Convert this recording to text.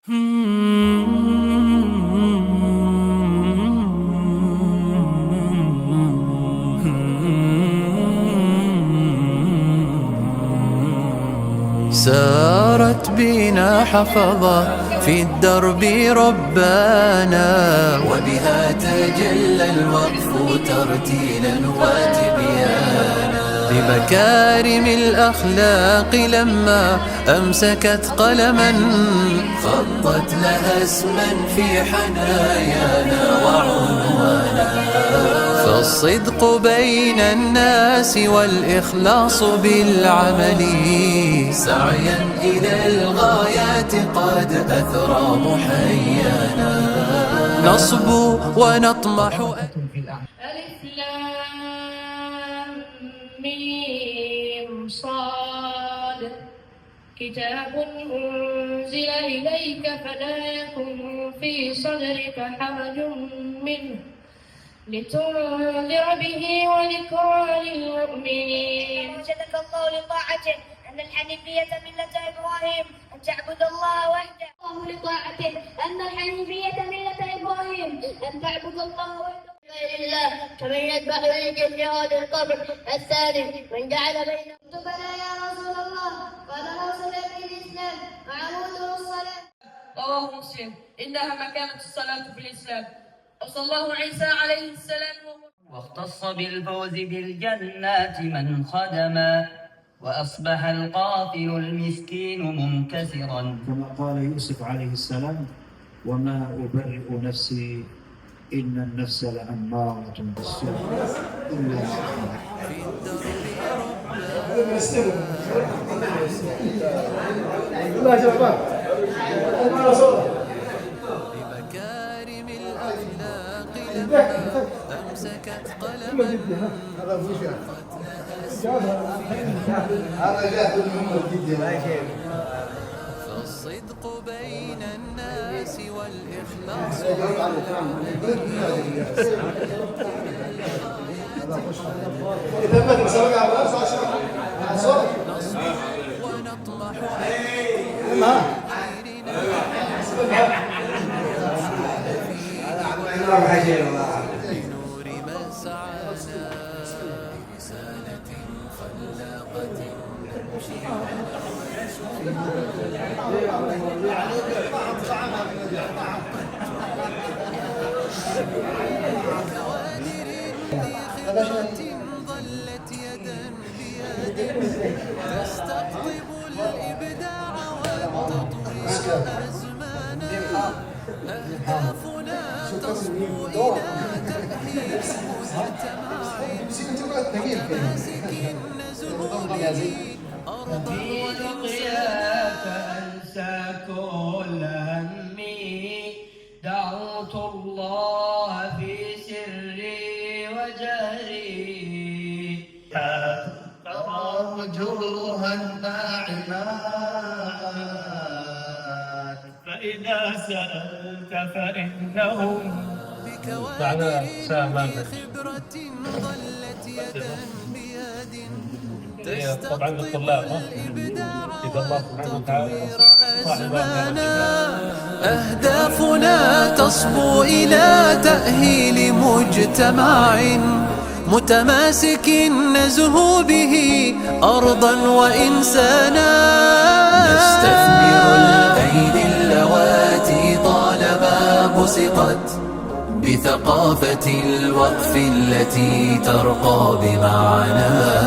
سارت بنا حفظة في الدرب ربانا، وبها تجلى الوقف ترتيلا وتبيانا. بمكارم الأخلاق لما أمسكت قلما، خطت لها اسما في حنايانا وعنوانا. فالصدق بين الناس والإخلاص بالعمل، سعيا إلى الغايات قد أثرى محيانا. نصبو ونطمح ألف لام ميم صاد، كتاب أنزل إليك فلا يكن في صدرك حرج منه لتنذر به وذكرى للمؤمنين. أرشدك الله لطاعته أن الحنيفية ملة إبراهيم أن تعبد الله وحده. الله لطاعته أن الحنيفية ملة إبراهيم أن تعبد الله وحده غير الله، كمن يذبح ويجب هذا القبر. الثاني من جعل بينهم. بلى يا رسول الله، قال أوصل في الإسلام معموده الصلاة. رواه مسلم. إنها مكانة الصلاة في الإسلام. وصلى الله عيسى عليه السلام. واختص بالفوز بالجنات من خدما، وأصبح القافل المسكين منكسرا. كما قال يوسف عليه السلام: وما أبرئ نفسي إن النفس لأمارة بالسوء إلا ما بمكارم الأخلاق لما أمسكت قلما، فالصدق بين الناس والإخلاص ونطمح بنور مسعانا، رسالة خلاقة نمشي كوادر لخبرة ظلت يدا بيد، تستقطب الإبداع والتطوير أزمانا. أهدافنا تصبو إلى تأهيل مجتمع متماسك نزهو به أرضا وإنسانا. أنسى كل همي، دعوت الله في سري وجهري، ترى وجوها ناعمات، فإذا سألت فإنهم بكوادر خبرة ظلت يدا بيد، طبعا للطلاب إذا الله سبحانه وتعالى أزمانا. أهدافنا تصبو إلى تأهيل مجتمع متماسك نزهو به أرضا وإنسانا. نستثمر الأيدي اللواتي طالما بسطت بثقافة الوقف التي ترقى بمعنى.